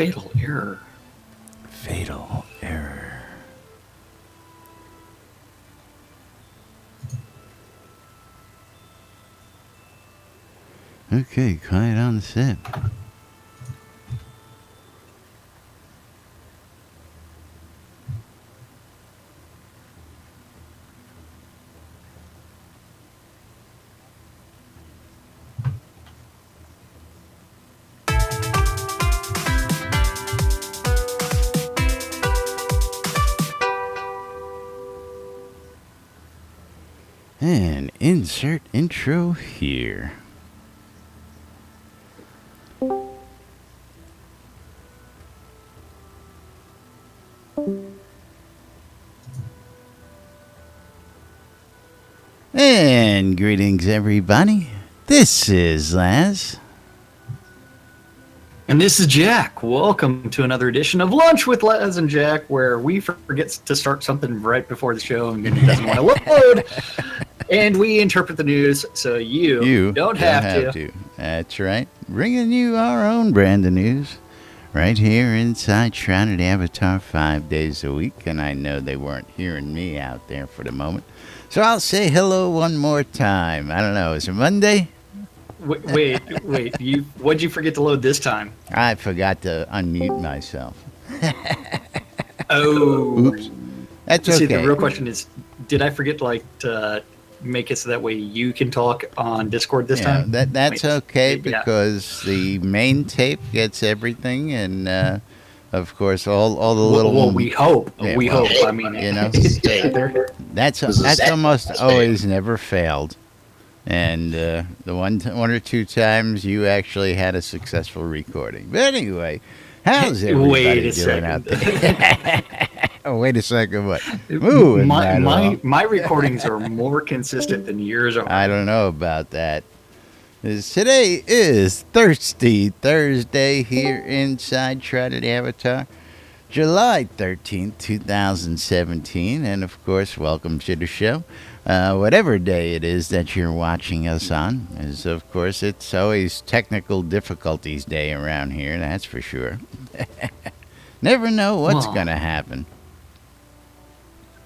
Fatal error. Fatal error. Okay, quiet on the set. And insert intro here. And greetings, everybody. This is Laz. And this is Jack. Welcome to another edition of Lunch with Laz and Jack, where we forget to start something right before the show and it doesn't want to load. And we interpret the news so you don't have to. That's right. Bringing you our own brand of news right here inside Shroud Avatar 5 days a week. And I know they weren't hearing me out there for the moment. So I'll say hello one more time. I don't know. Is it Monday? Wait. What'd you forget to load this time? I forgot to unmute myself. Oh. Oops. That's okay. See, the real question is, did I forget to make it so that way you can talk on Discord this time? That's okay because the main tape gets everything, and of course all the little. Well, we hope. We hope. I mean, that's almost always never failed, and the one or two times you actually had a successful recording. But anyway, how's everybody doing out there? Oh, wait a second, what? Ooh, my recordings are more consistent than yours are. I don't know about that. Today is Thirsty Thursday here inside Shrouded Avatar, July 13th, 2017, and of course, welcome to the show. Whatever day it is that you're watching us on, is of course, it's always technical difficulties day around here, that's for sure. Never know what's going to happen.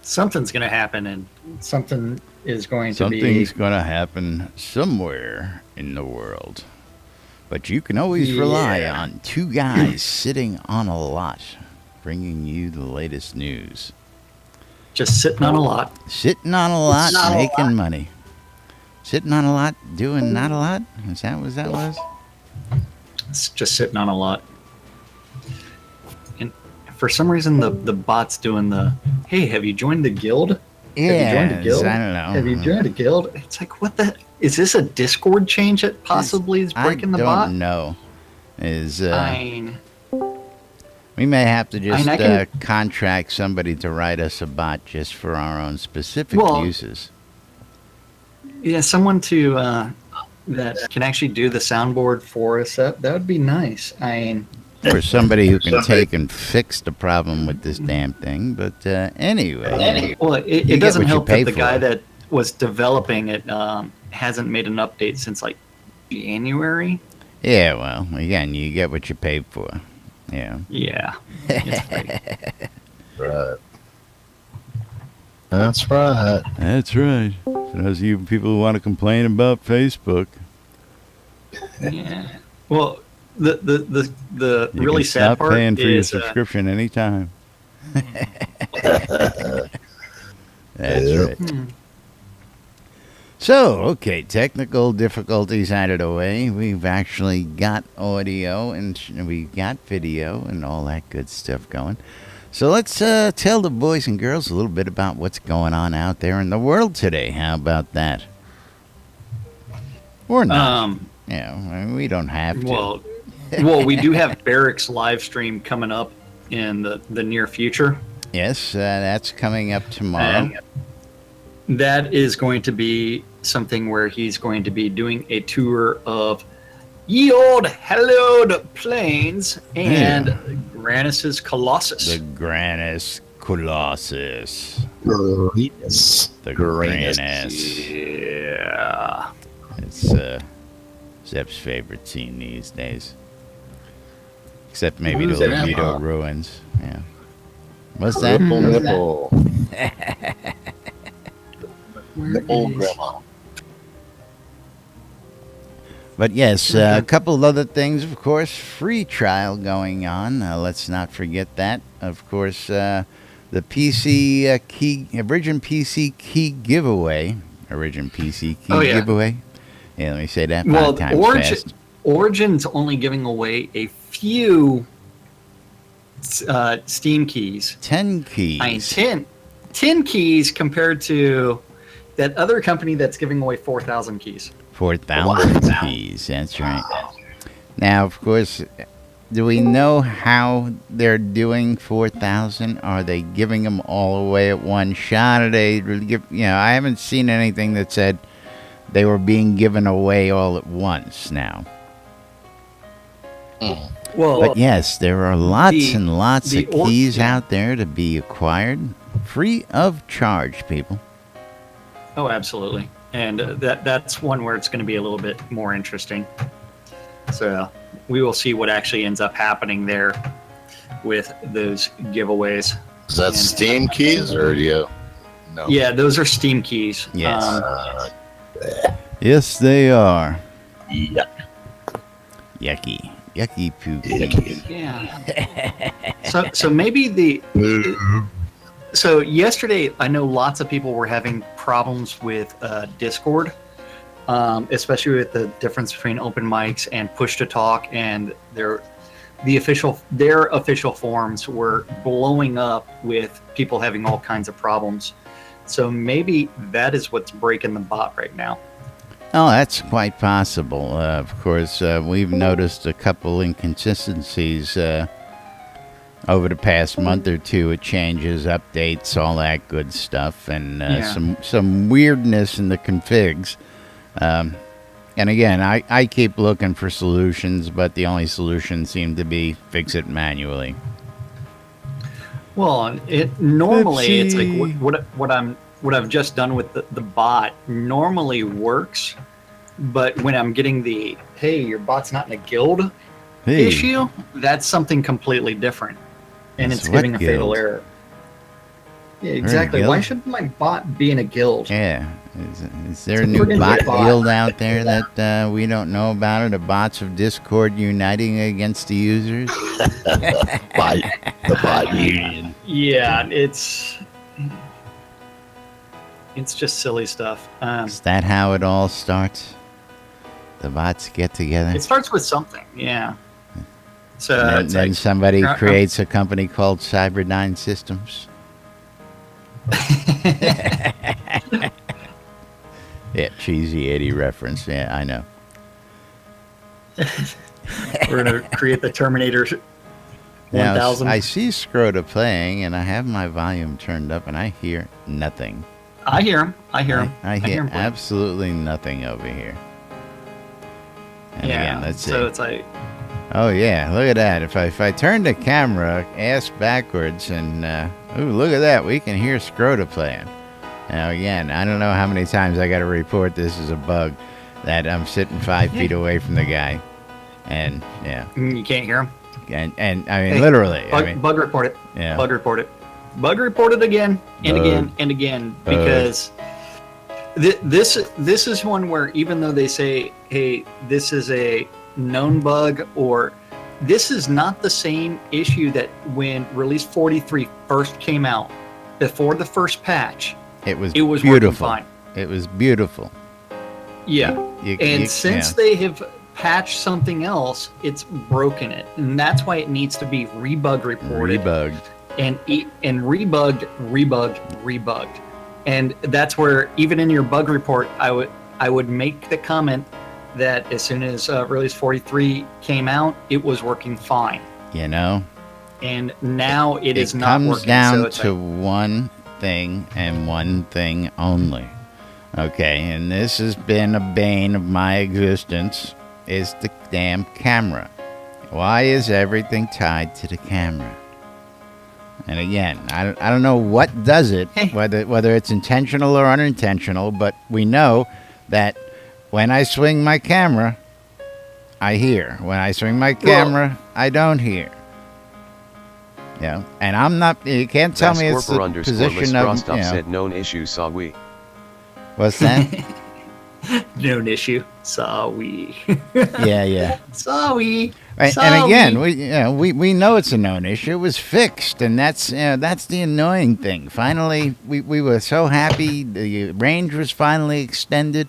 Something's going to happen, and something is going to Something's going to happen somewhere in the world. But you can always rely on two guys sitting on a lot, bringing you the latest news. Just sitting on a lot. Sitting on a lot, making money. Sitting on a lot, doing not a lot? Is that what that was? It's just sitting on a lot. For some reason, the bot's doing the, hey, have you joined the guild? Yeah, have you joined a guild? I don't know. Have you joined a guild? It's like, what the? Is this a Discord change that possibly is breaking the bot? I don't know. We may have to just contract somebody to write us a bot just for our own specific uses. Yeah, someone to that can actually do the soundboard for us. That would be nice. Or somebody who can take and fix the problem with this damn thing. But anyway. Well, it doesn't help that the guy that was developing it hasn't made an update since, like, January. Yeah, well, again, you get what you pay for. Yeah. Yeah. Right. That's right. That's right. For those of you people who want to complain about Facebook. Yeah. Well, the you really can sad stop part paying for is your subscription anytime. That's right. So, okay, technical difficulties out of the way. We've actually got audio and we got video and all that good stuff going. So let's tell the boys and girls a little bit about what's going on out there in the world today. How about that? Or not. We don't have to. Well, we do have Barrick's live stream coming up in the near future. Yes, that's coming up tomorrow. And that is going to be something where he's going to be doing a tour of ye old hallowed plains and Granis's Colossus. The Granis Colossus. The Granis. Yeah. It's Zep's favorite scene these days. Except maybe Who's the that? Libido ruins. Yeah. What's that? Ripple, Who's nipple. Nipple is- grandma. But yes, a couple of other things, of course. Free trial going on. Let's not forget that. Of course, the PC key, Origin PC key giveaway. Origin PC key Oh, yeah. giveaway. Yeah, let me say that Well, five times fast. Origin's only giving away a few Steam keys. 10 keys. I mean, 10 keys compared to that other company that's giving away 4,000 keys. 4,000 keys. That's right. Now, of course, do we know how they're doing 4,000? Are they giving them all away at one shot? Are they really give? I haven't seen anything that said they were being given away all at once. Now, Well, but yes, there are lots and lots the of keys yeah. out there to be acquired, free of charge, people. oh, absolutely. And that's one where it's going to be a little bit more interesting. So we will see what actually ends up happening there with those giveaways. Is that And- Steam keys or do you? No. Yeah, those are Steam keys. Yes. Uh, Yes, they are. yeah. Yucky. Yucky poo. Yeah. So maybe So yesterday, I know lots of people were having problems with Discord, especially with the difference between open mics and push to talk, and their official forums were blowing up with people having all kinds of problems. So maybe that is what's breaking the bot right now. Oh, that's quite possible. Of course, we've noticed a couple inconsistencies over the past month or two. It changes, updates, all that good stuff, and Yeah. some weirdness in the configs. And again, I keep looking for solutions, but the only solution seemed to be fix it manually. Well, it normally it's like Oopsie. what I've just done with the bot normally works, but when I'm getting the hey, your bot's not in a guild Hey, issue, that's something completely different, and It's it's what giving a fatal guild? error. Yeah, exactly. guild? Why should my bot be in a guild? yeah. Is there a It's a new friggin' bot bot. guild out there that we don't know about? Or the bots of Discord uniting against the users? The bot union. Yeah, it's just silly stuff. Is that how it all starts? The bots get together? It starts with something, yeah. So And it's then like, somebody I'm- creates a company called Cyberdyne Systems. Yeah, cheesy 80 reference. Yeah, I know. we're gonna create the Terminator Now, 1000. I see Scroda playing, and I have my volume turned up, and I hear nothing. I hear him. I hear him. I hear him play. absolutely nothing over here. And Yeah. again, let's see. So it's like, Oh yeah, look at that. If I turn the camera ass backwards and ooh, look at that, we can hear Scroda playing. Now again, I don't know how many times I got to report this as a bug that I'm sitting 5 feet away from the guy, and yeah, you can't hear him. and I mean Hey, literally, Bug, I mean bug report it. yeah, Bug report it. Bug report it again and Bug. again and again Bug. because this is one where even though they say, hey, this is a known bug, or this is not the same issue that when release 43 first came out before the first patch, it was working beautiful. fine. It was beautiful. Yeah. You- And you- since yeah. they have patched something else, it's broken it, and that's why it needs to be rebug reported rebugged. and rebugged, and that's where even in your bug report, I would make the comment that as soon as release 43 came out, it was working fine, You know, and now it is not comes working. down so it's to like, one thing and one thing only. Okay, and this has been a bane of my existence, is the damn camera. Why is everything tied to the camera? And again, I don't know what does it, Hey. whether it's intentional or unintentional, but we know that when I swing my camera, I hear. When I swing my camera, I don't hear. And I'm not. You can't tell me it's the Vascorper position of. Rostov said known issue saw we. What's that? Known issue. Sorry. Yeah. Sorry. Right, and again, we know it's a known issue. It was fixed, and that's the annoying thing. Finally, we were so happy. The range was finally extended.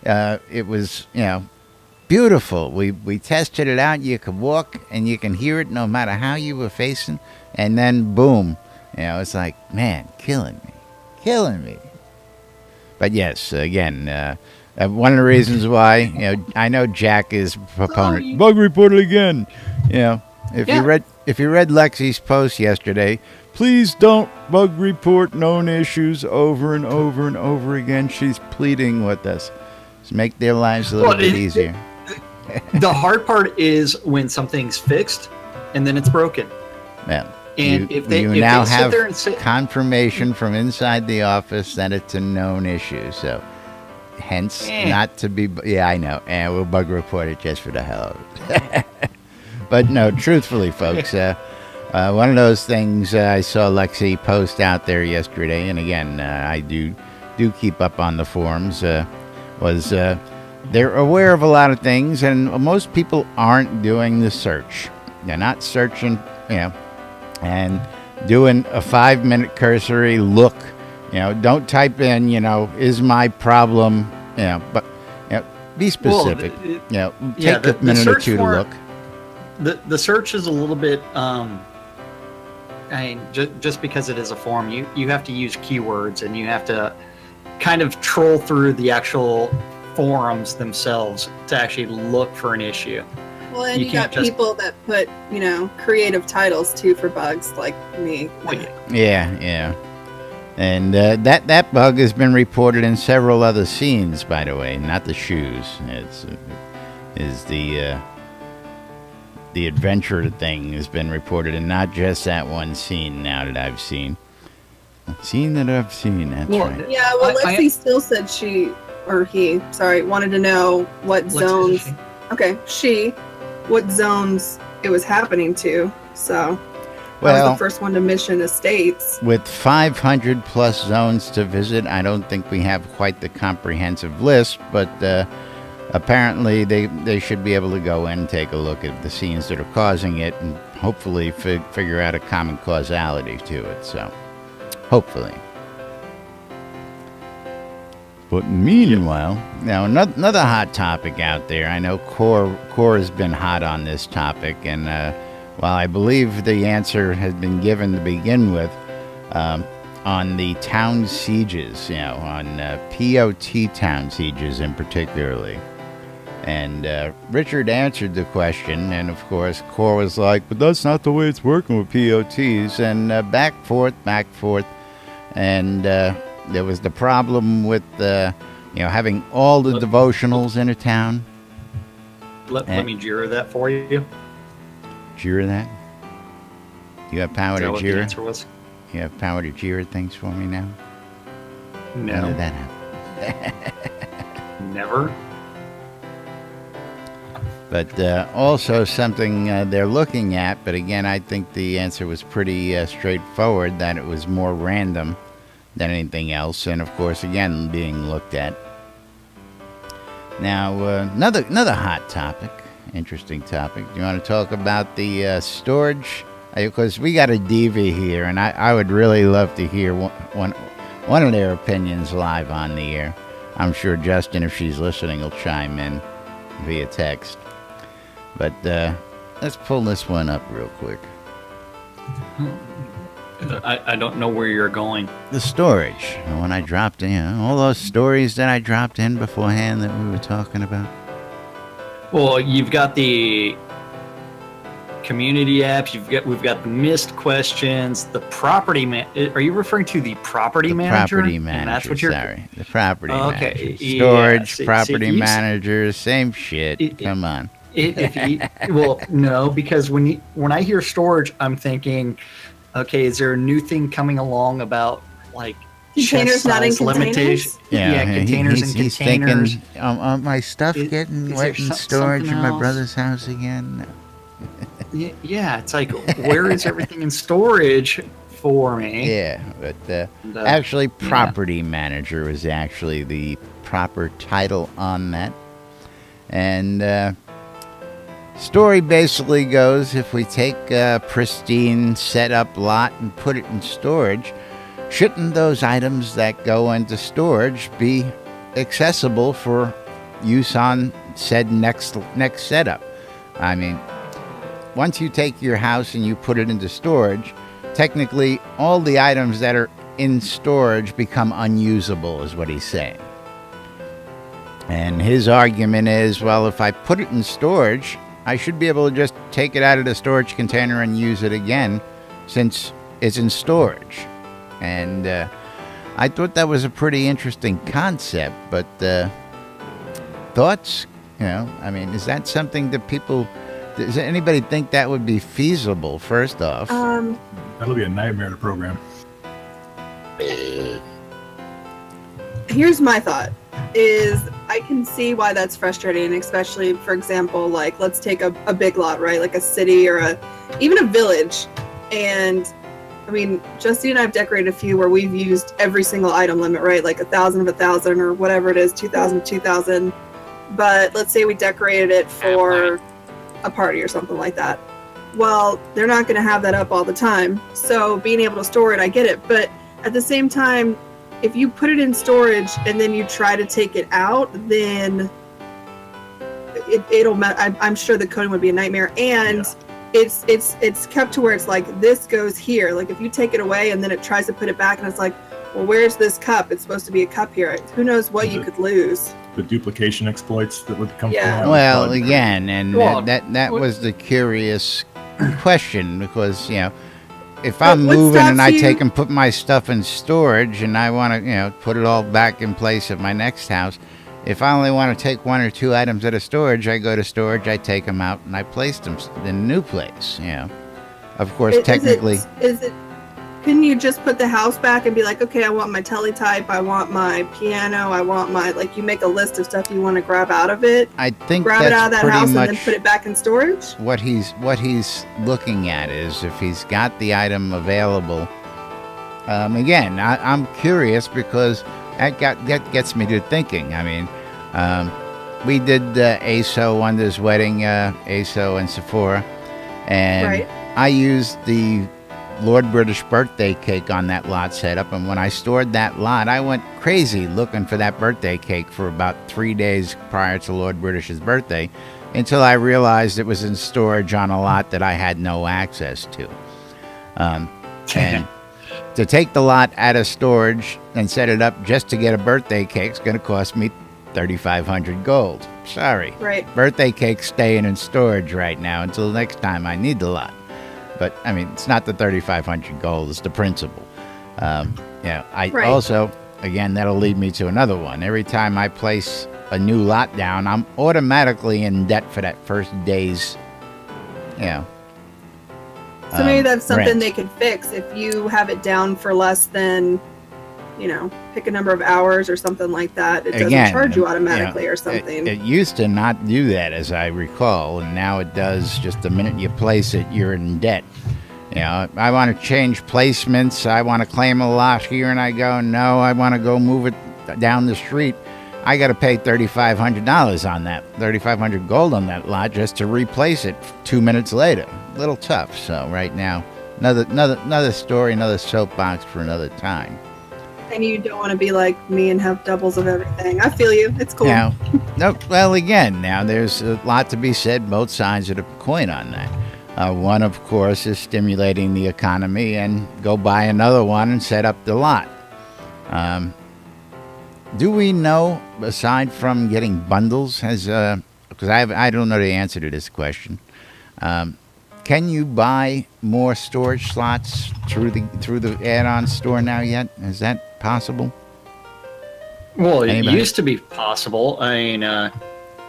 It was beautiful. We tested it out. You could walk and you can hear it no matter how you were facing. And then boom, it's like, man, killing me. But yes, again. One of the reasons why, I know Jack is a proponent. Sorry. Bug report it again. If you read Lexi's post yesterday, please don't bug report known issues over and over and over again. She's pleading with us to make their lives a little bit easier. The hard part is when something's fixed and then it's broken. Yeah. And if they now sit have there and say, confirmation from inside the office that it's a known issue, so. Hence, not to be. Yeah, I know. And we'll bug report it just for the hell of it. But no, truthfully, folks, one of those things I saw Lexi post out there yesterday, and again, I do keep up on the forums. Was they're aware of a lot of things, and most people aren't doing the search. They're not searching, and doing a 5-minute cursory look. Don't type in, is my problem, but be specific. Take a minute or two to look. The search is a little bit, just because it is a form, you have to use keywords and you have to kind of troll through the actual forums themselves to actually look for an issue. Well, and you got people that put, creative titles too for bugs like me. Yeah. And that bug has been reported in several other scenes, by the way, not the shoes. Is the adventure thing has been reported, and not just that one scene. Now that I've seen, that's right. Yeah, well, Lexi still said she or he, wanted to know what zones. What zones it was happening to. So. I was the first one to Mission Estates. With 500 plus zones to visit, I don't think we have quite the comprehensive list, but apparently they should be able to go in and take a look at the scenes that are causing it and hopefully figure out a common causality to it. So, hopefully. But meanwhile, now another hot topic out there. I know Core has been hot on this topic, and while I believe the answer has been given to begin with, on the town sieges, on POT town sieges in particularly. And Richard answered the question, and of course, Core was like, but that's not the way it's working with POTs, and back, forth, and there was the problem with, having all the devotionals in a town. Let me Jira that for you. Jira that? You have power to Jira? The answer was? You have power to Jira things for me now? No. When did that happen? Never. But also something they're looking at, but again, I think the answer was pretty straightforward, that it was more random than anything else, and of course, again, being looked at. Now, another hot topic. Interesting topic. Do you want to talk about the storage? Because we got a diva here, and I would really love to hear one of their opinions live on the air. I'm sure Justin, if she's listening, will chime in via text. But let's pull this one up real quick. I don't know where you're going. The storage. The one I dropped in. All those stories that I dropped in beforehand that we were talking about. Well, you've got the community apps. We've got the missed questions. The property man. Are you referring to the property manager? Property manager. And that's what you're. Sorry, the property okay. manager. Yeah. Storage, property managers, same shit. Come on. No, because when I hear storage, I'm thinking, okay, is there a new thing coming along about like containers not in containers? Yeah, containers and he's containers. Thinking, my stuff getting wet in storage in my brother's house again. Yeah, it's like, where is everything in storage for me? Yeah, but And, actually, property manager is actually the proper title on that. And story basically goes, if we take a pristine set-up lot and put it in storage, shouldn't those items that go into storage be accessible for use on said next setup? I mean, once you take your house and you put it into storage, technically all the items that are in storage become unusable, is what he's saying. And his argument is, well, if I put it in storage, I should be able to just take it out of the storage container and use it again, since it's in storage. And I thought that was a pretty interesting concept, but thoughts? I mean, is that something that people... Does anybody think that would be feasible, first off? That'll be a nightmare to program. Here's my thought, is I can see why that's frustrating, especially, for example, like, let's take a big lot, right? Like a city or even a village. And I mean, Justine and I have decorated a few where we've used every single item limit, right? Like 1,000 of 1,000 or whatever it is, 2,000 of 2,000. But let's say we decorated it for a party or something like that. Well, they're not going to have that up all the time. So being able to store it, I get it. But at the same time, if you put it in storage and then you try to take it out, then I'm sure the coding would be a nightmare. And it's kept to where it's like, this goes here. Like if you take it away and then it tries to put it back and it's like, well, where's this cup? It's supposed to be a cup here. Who knows what you could lose. The duplication exploits that would come Yeah. from Well, but- again, and Well, that was the curious question, because, if But I'm what moving and stops I you- take and put my stuff in storage and I want to, put it all back in place at my next house, if I only want to take one or two items out of storage, I go to storage, I take them out, and I place them in a new place, Of course, technically... Couldn't you just put the house back and be like, okay, I want my teletype, I want my piano, I want my, like, you make a list of stuff you want to grab out of it, I think grab it out of that's that pretty house much and then put it back in storage? what he's looking at is if he's got the item available. Again, I'm curious because that gets me to thinking. I mean, we did ASO Wonder's wedding, ASO and Sephora, and Right. I used the Lord British birthday cake on that lot setup, and when I stored that lot, I went crazy looking for that birthday cake for about 3 days prior to Lord British's birthday, until I realized it was in storage on a lot that I had no access to. And to take the lot out of storage and set it up just to get a birthday cake is going to cost me 3,500 gold. Sorry. Right. Birthday cake's staying in storage right now until next time I need the lot. But, I mean, it's not the 3,500 gold, it's the principle. I Right. also, again, that'll lead me to another one. Every time I place a new lot down, I'm automatically in debt for that first day's, So maybe that's something rent. they could fix if you have it down for less than, pick a number of hours or something like that. It doesn't Again, charge you automatically or It, something. it used to not do that, as I recall, and now it does. Just the minute you place it, you're in debt. I want to change placements. I want to claim a lot here, and I go, no, I want to go move it down the street. I got to pay $3,500 on that, 3,500 gold on that lot just to replace it 2 minutes later. A little tough. So right now, another story, another soapbox for another time. And you don't want to be like me and have doubles of everything. I feel you. It's cool. Now, now there's a lot to be said, both sides of the coin on that. One, of course, is stimulating the economy and go buy another one and set up the lot. Do we know, aside from getting bundles, because I don't know the answer to this question, can you buy more storage slots through the add-on store now yet? Is that possible? Well, it Anybody? used to be possible. I mean,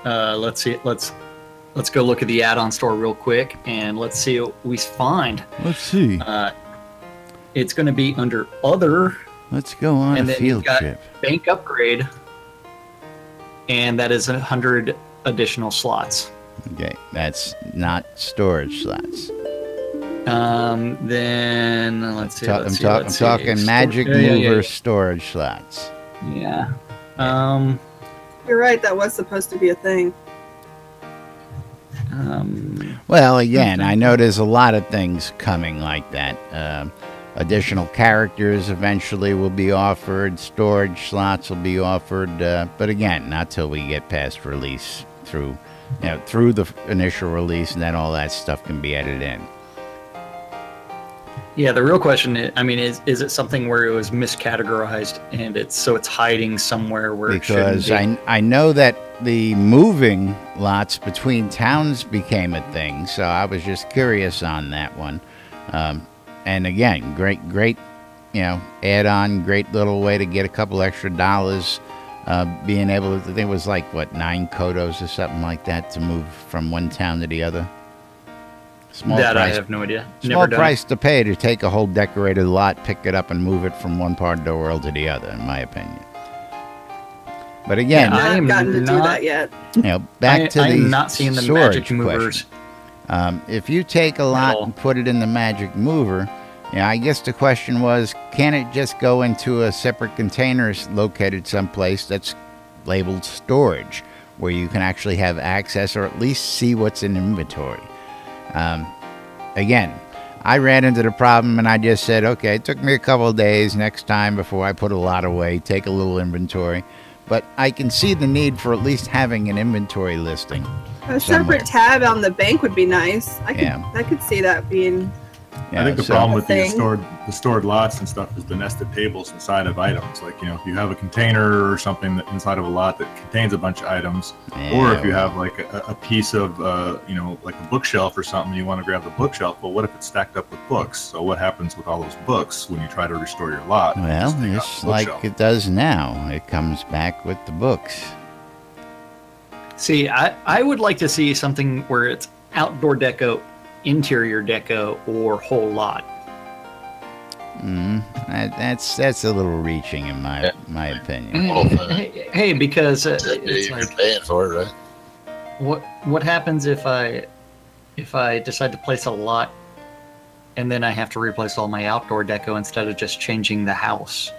let's see. Let's go look at the add-on store real quick, and let's see what we find. Let's see. It's going to be under other, Let's go on and a then field you've got trip. bank upgrade, and that is 100 additional slots. Okay, that's not storage slots. Then let's see. I'm let's see, talking let's see. magic Yeah, yeah, mover yeah. storage slots. Yeah. You're right. That was supposed to be a thing. Well, again, I know there's a lot of things coming like that. Additional characters eventually will be offered. Storage slots will be offered. But again, not till we get past release through the initial release, and then all that stuff can be added in. Yeah, the real question is it something where it was miscategorized and it's hiding somewhere where it shouldn't Because be? I know that the moving lots between towns became a thing, so I was just curious on that one. And again, great, add-on, great little way to get a couple extra dollars. Being able to, I think it was like, 9 kodos or something like that to move from one town to the other. Small I price, have no idea. small Never done price to pay to take a whole decorated lot, pick it up, and move it from one part of the world to the other, in my opinion. But again, Yeah, I I am haven't gotten to do not- that yet. back to I the am not seeing the storage magic movers. question. If you take a lot all. and put it in the magic mover, I guess the question was, can it just go into a separate container located someplace that's labeled storage, where you can actually have access or at least see what's in inventory? Again, I ran into the problem and I just said, okay, it took me a couple of days next time before I put a lot away, take a little inventory. But I can see the need for at least having an inventory listing. A somewhere. separate tab on the bank would be nice. Yeah. I could see that being. I think the so- problem with the Thing. stored lots and stuff is the nested tables inside of items. Like, if you have a container or something inside of a lot that contains a bunch of items, or if you have like a piece of, like a bookshelf or something, you want to grab the bookshelf. Well, what if it's stacked up with books? So what happens with all those books when you try to restore your lot? Well, Just take out it's the like bookshelf. it does now. It comes back with the books. See, I would like to see something where it's outdoor deco, interior deco, or whole lot. That's a little reaching in my opinion. Well, Hey, because you're it's like, paying for it, right? what happens if I decide to place a lot and then I have to replace all my outdoor deco instead of just changing the house?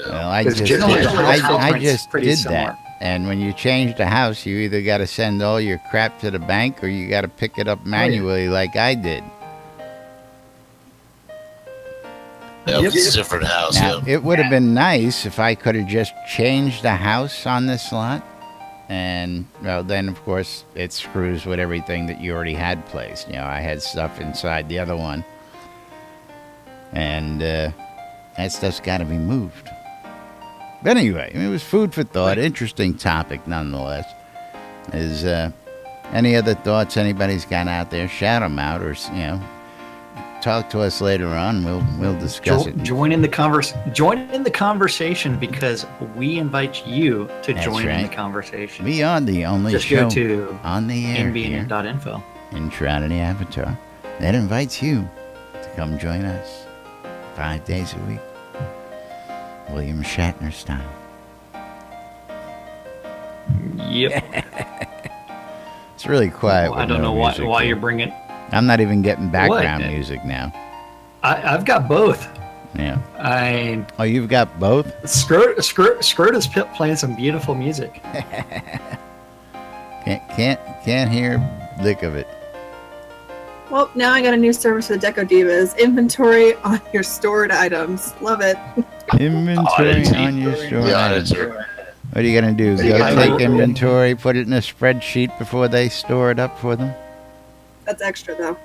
Well, I Because just generally did, the I footprint's just pretty did similar. that. And when you change the house, you either got to send all your crap to the bank or you got to pick it up manually like I did. Yeah, Yep. it's a different house. Now, Yeah. it would have been nice if I could have just changed the house on this lot. And, then, of course, it screws with everything that you already had placed. I had stuff inside the other one. And that stuff's got to be moved. But anyway, it was food for thought. Interesting topic, nonetheless. Is any other thoughts anybody's got out there? Shout them out, or talk to us later on. We'll discuss it. Join in the conversation, because we invite you to That's join in right. the conversation. We are the only Just show go to on the air here NBNN.info. in Shroud the Avatar that invites you to come join us 5 days a week. William Shatner style. Yep. It's really quiet. I with don't no know music why here. you're bringing. I'm not even getting background What? music now. I've got both. Yeah. I Oh, you've got both? Scroat is playing some beautiful music. Can't hear a lick of it. Well, now I got a new service for the Deco Divas. Inventory on your stored items. Love it. Inventory on your store. Yeah, items. it's a- What are you gonna do? Go I take will- inventory, put it in a spreadsheet before they store it up for them? That's extra though.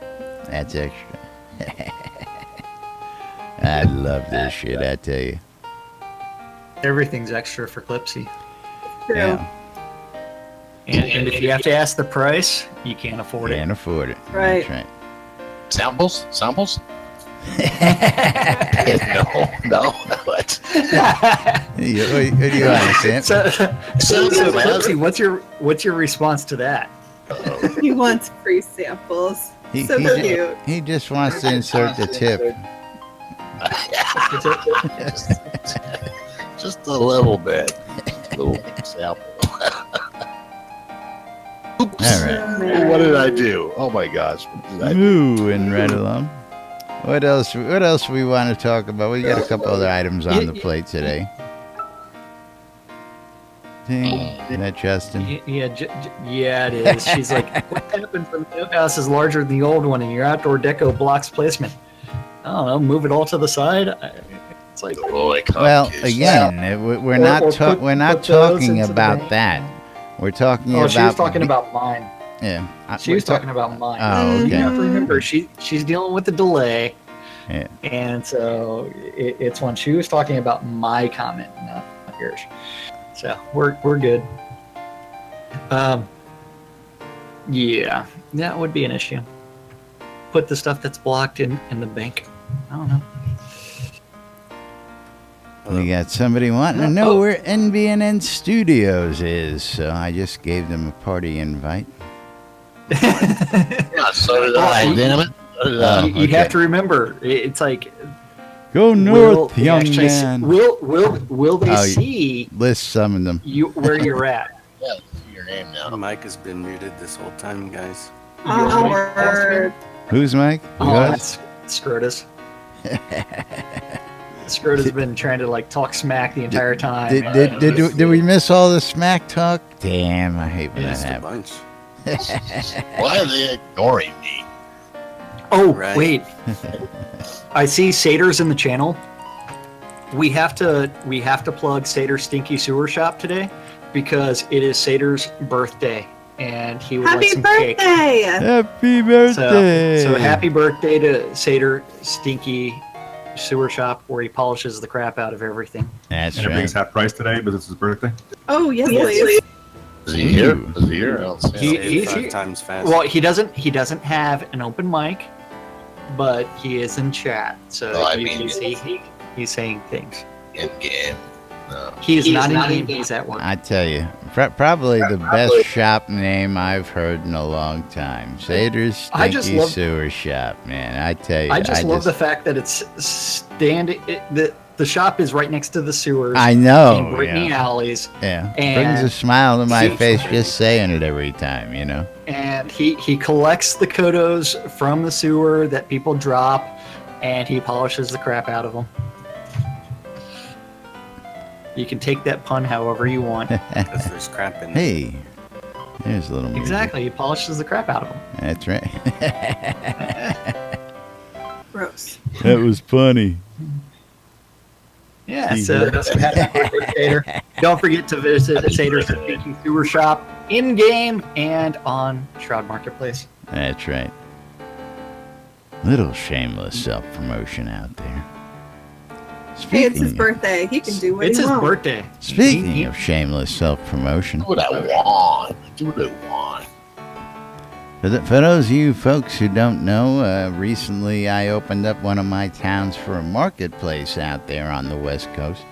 That's extra. I love this shit, I tell you. Everything's extra for Clipsy. True. Yeah, And if you have to ask the price, you can't afford can't afford it. Right. That's right. Samples? Samples? it. No. What? What do you want, Sam? So Clipsy, what's your response to that? He wants free samples. He, So he, cute. he just wants to insert the tip. Just a little bit. Little sample. Oops. All right. What did I do? Oh my gosh. What did I do? Moving right along. What else? What else we want to talk about? We got a couple other items on the plate today. Is that Justin? Yeah, it is. She's like, what happens when the new house is larger than the old one and your outdoor deco blocks placement? I don't know, move it all to the side. It's like, Well, again, we're not talking about that. We're talking about. Oh, she was talking about mine. Yeah, she was talking about mine. Oh, okay. You have to remember, she's dealing with the delay. Yeah. And so it's when she was talking about my comment, not yours. So we're good. Yeah, that would be an issue. Put the stuff that's blocked in the bank. I don't know. We got somebody wanting to know where NBNN Studios is, so I just gave them a party invite. Yeah, so did I. Damn it. You have to remember, it's like, go north, young man. Will they see? List some of them. Where you're at? Yeah, your name now. Mike has been muted this whole time, guys. Who's Mike? That's Scrotus. Scrotus has been trying to like talk smack the entire time. Did we miss all the smack talk? Damn, I hate when that happens. Why are they ignoring me? Oh, right. Wait. I see Sater's in the channel. We have to plug Sater's Stinky Sewer Shop today because it is Sater's birthday and he would like some cake. Happy birthday! So happy birthday to Sater Stinky Sewer Shop where he polishes the crap out of everything. That's and everything's half price today, but it's his birthday. Oh yes, please. Is he here? Is he here? He's 5 times faster. Well, he doesn't have an open mic, but he is in chat, so you can see he's saying things. In game. No. He is not in game. He's at work. I tell you, probably the best shop name I've heard in a long time. Sater's Stinky Sewer Shop, man. I tell you, I just love the fact that it's the shop is right next to the sewers. I know. In Brittany alleys. Yeah. Brings a smile to my face just saying it every time, you know. And he collects the kodos from the sewer that people drop, and he polishes the crap out of them. You can take that pun however you want. Because there's crap in there. Hey, there's a little music. Exactly, he polishes the crap out of them. That's right. Gross. That was funny. Yeah, so that's what happened with Sater. Don't forget to visit Sater's Stinky Sewer Shop in-game and on Shroud Marketplace. That's right. Little shameless self-promotion out there. Hey, it's his birthday. He can do what he wants. It's his birthday. Speaking of shameless self-promotion. Do what I want. Do what I want. For those of you folks who don't know, recently I opened up one of my towns for a marketplace out there on the West Coast.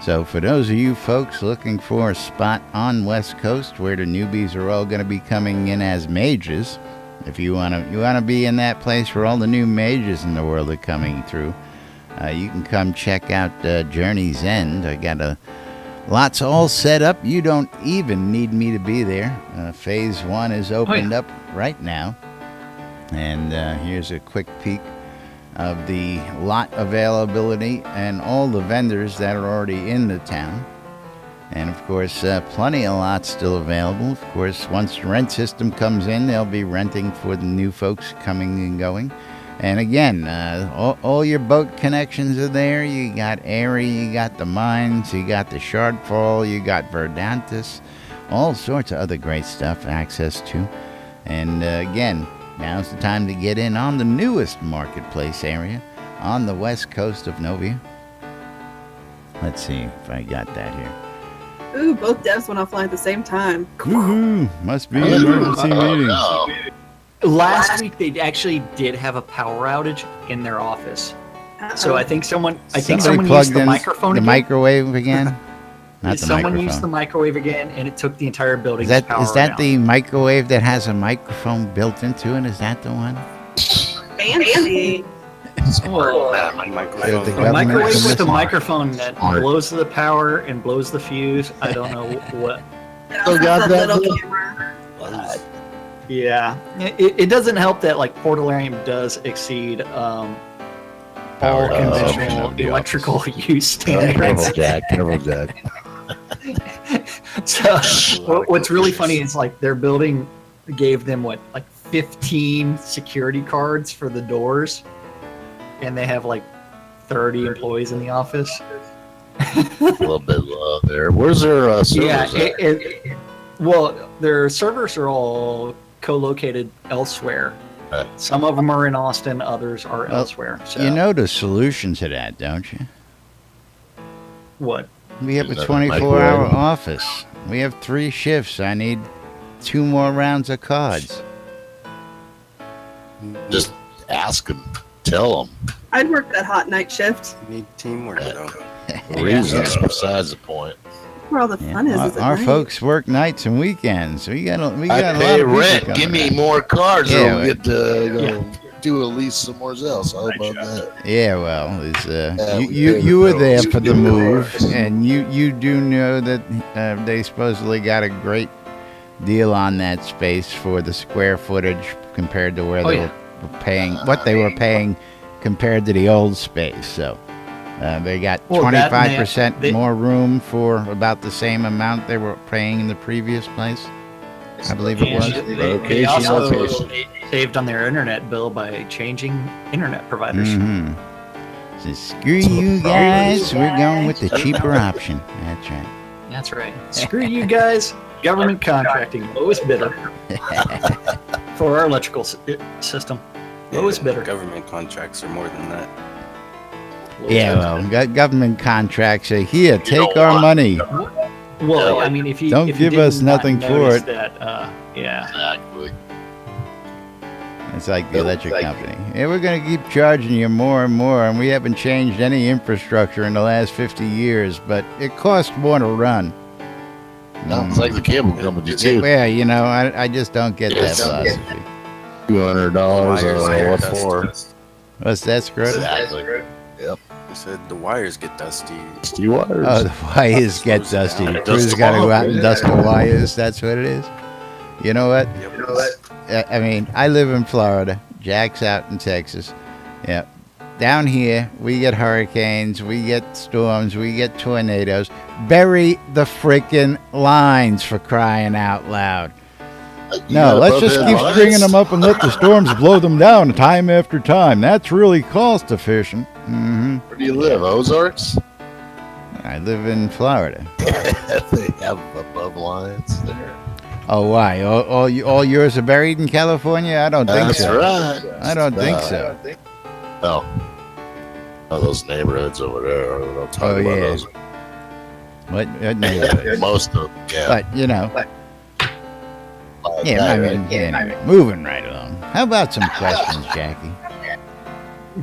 So for those of you folks looking for a spot on West Coast where the newbies are all going to be coming in as mages, if you want to be in that place where all the new mages in the world are coming through, you can come check out Journey's End. I got lots all set up. You don't even need me to be there. Phase 1 is opened up right now. And here's a quick peek of the lot availability and all the vendors that are already in the town. And of course, plenty of lots still available. Of course, once the rent system comes in, they'll be renting for the new folks coming and going. And again, all your boat connections are there. You got Erie, you got the mines, you got the Shardfall, you got Verdantis, all sorts of other great stuff access to. And again, now's the time to get in on the newest marketplace area on the west coast of Novia. Let's see if I got that here. Ooh, both devs went offline at the same time. Woohoo! Must be emergency meetings. No. Last week they actually did have a power outage in their office. So I think someone used the microphone again. Microwave again? Not the someone microphone. used the microwave again, and it took the entire building. Is that the microwave that has a microphone built into it? Is that the one? Fancy. A microwave with a microphone that blows the power and blows the fuse. I don't know what. Oh, God, little camera. buzz. Yeah, it doesn't help that like Portalarium does exceed all conventional of the electrical use Careful, standards. Jack. Careful, Jack. So what's really funny is like their building gave them like 15 security cards for the doors, and they have like 30 employees in the office. A little bit low there. Where's their servers at? Well, their servers are all co-located elsewhere. Right. Some of them are in Austin, others are elsewhere. So. You know the solution to that, don't you? What? We have a Another 24-hour microwave. office. We have 3 shifts. I need 2 more rounds of cards. Just ask them. Tell them. I'd work that hot night shift. You need teamwork, though. Reasons besides the point. Where all the fun is at Our night. folks work nights and weekends. We got a I lot pay of people rent. coming Give me out. more cards, Yeah, or we'll but- get to go do a lease somewhere else. How about that? Yeah, well, it's, Yeah, we you pay you the were there bills. for the Give me move, cards. and you do know that they supposedly got a great deal on that space for the square footage compared to where Oh, they yeah. were paying, what they were paying compared to the old space. So they got Well, that and 25% they- more room for about the same amount they were paying in the previous place. I believe it was. And they Location, also location. saved on their internet bill by changing internet providers. Mm-hmm. So screw you guys. We're going with the cheaper option. That's right. That's right. Screw you guys. Government contracting, lowest bidder for our electrical system. Lowest bidder. Government contracts are more than that. Yeah, well, government contracts say, here, take know our what? money. Well, I mean, if you Don't if you give us did not nothing for notice it. That, yeah. Exactly. It's like the electric company. Yeah, we're going to keep charging you more and more, and we haven't changed any infrastructure in the last 50 years, but it costs more to run. No, it's like the cable company too. Yeah, you know, I just don't get that Yes. philosophy. $200. What for? What's that, Scrotum? Exactly. I said the wires get dusty. Steve wires. Oh, the wires get dusty. The crew's got to go out and dust the wires. That's what it is. You know what? I mean, I live in Florida. Jack's out in Texas. Yeah. Down here, we get hurricanes, we get storms, we get tornadoes. Bury the freaking lines, for crying out loud. You No, got let's above just head keep lines? stringing them up and let the storms blow them down time after time. That's really cost efficient. Hmm. Where do you live? Ozarks? I live in Florida. They have above lines there. Oh, why? All yours are buried in California? I don't think That's so. right. I don't think so. Oh. Oh, those neighborhoods over there. I'll talk Oh, about yeah. those. What neighborhood? Most of them, yeah. But, you know, Like yeah, that, I right? mean, anyway, moving right along. How about some questions, Jackie?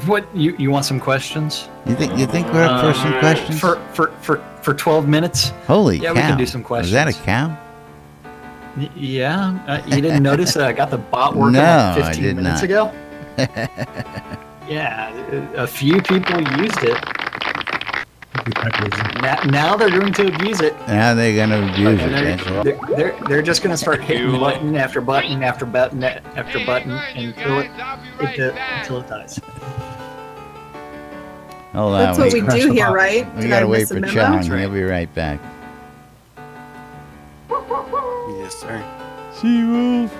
What you want some questions? You think we're up for some questions? For 12 minutes? Holy Yeah, cow. we can do some questions. Was that a cow? Yeah, you didn't notice that I got the bot working No, like I 15 did minutes not. ago? Yeah, a few people used it. Now they're going to abuse it. Now they're going to abuse it. And That's right. they're just going to start hitting button after button after button after button until it dies. Hold on, That's what we crush do the here, bot. right? We Did got to I wait miss a for memo? Chong. That's right. He'll be right back. Yes, sir. Sea-Wolf.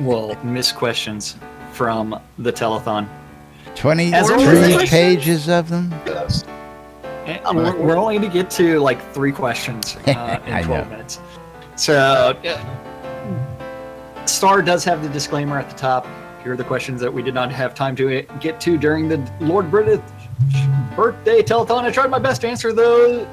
Well, missed questions from the telethon. 23 pages of them? Yes. And we're only going to get to like 3 questions I in 12 know. minutes. So, Star does have the disclaimer at the top. Here are the questions that we did not have time to get to during the Lord British birthday telethon. I tried my best to answer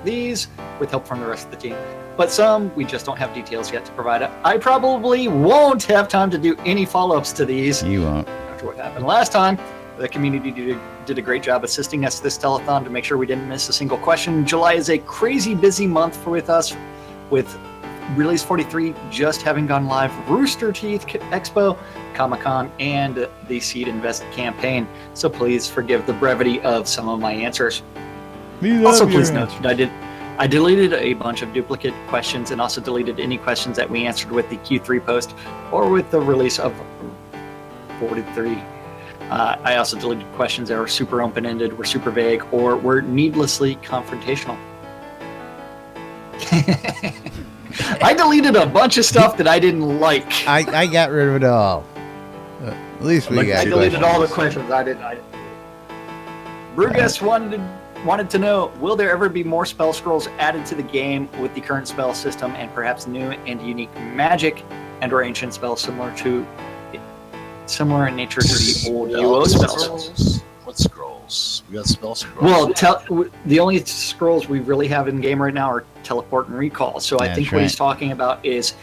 these with help from the rest of the team. But some, we just don't have details yet to provide. I probably won't have time to do any follow-ups to these. You won't. After what happened last time, the community did a great job assisting us this telethon to make sure we didn't miss a single question. July is a crazy busy month with us, with Release 43 just having gone live, Rooster Teeth Expo, Comic-Con, and the Seed Invest campaign. So please forgive the brevity of some of my answers. We love Also, your please note answer. that I deleted a bunch of duplicate questions and also deleted any questions that we answered with the Q3 post or with the release of 43. I also deleted questions that were super open-ended, were super vague, or were needlessly confrontational. I deleted a bunch of stuff that I didn't like. I got rid of it all. At least we got. I deleted all the questions. I didn't. Brewguest wanted to know: will there ever be more spell scrolls added to the game with the current spell system, and perhaps new and unique magic and/or ancient spells similar in nature to the old UO spells? What scrolls? We got spell scrolls. Well, the only scrolls we really have in game right now are teleport and recall. So I think what he's talking about is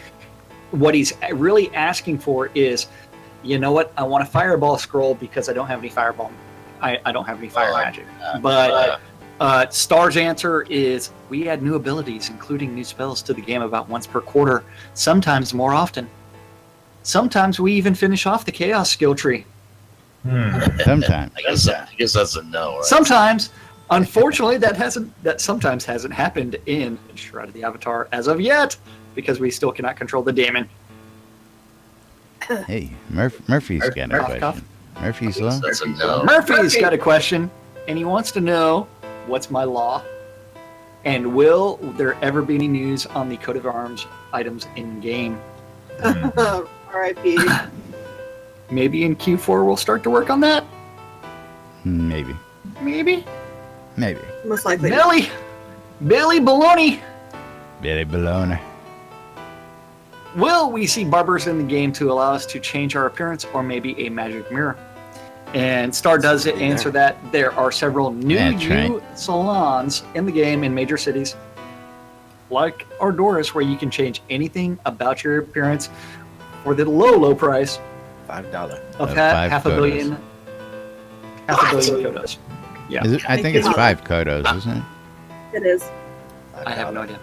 what he's really asking for is, you know what? I want a fireball scroll because I don't have any fireball. I don't have any fire magic. But Star's answer is we add new abilities, including new spells, to the game about once per quarter, sometimes more often. Sometimes we even finish off the chaos skill tree. Sometimes. I guess that's a no, right? Sometimes. Unfortunately, that sometimes hasn't happened in Shroud of the Avatar as of yet, because we still cannot control the demon. Hey, Murphy's got a question. Murphy's law? That's a no. Murphy's got a question, and he wants to know, what's my law? And will there ever be any news on the coat of arms items in-game? R.I.P. Maybe in Q4 we'll start to work on that? Maybe. Most likely. Billy Baloney. Billy Bologna. Will we see barbers in the game to allow us to change our appearance, or maybe a magic mirror? And Star does answer that. There are several new salons in the game in major cities, like Ardoris, where you can change anything about your appearance for the low price $5 of half a billion kodos. Yeah, I think it's 5 kodos, isn't it? It is. I have no idea.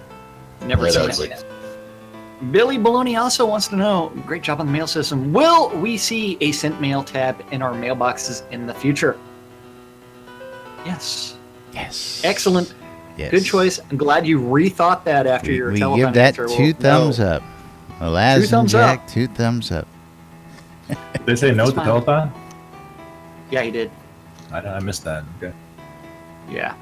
Never seen it. Billy Baloney also wants to know, great job on the mail system, will we see a sent mail tab in our mailboxes in the future? Yes. Excellent. Yes. Good choice. I'm glad you rethought that after your we telethon give that answer. 2 thumbs up. Laz and Jack, 2 thumbs up. Did they say no to telethon? Yeah, he did. I missed that. Okay. Yeah.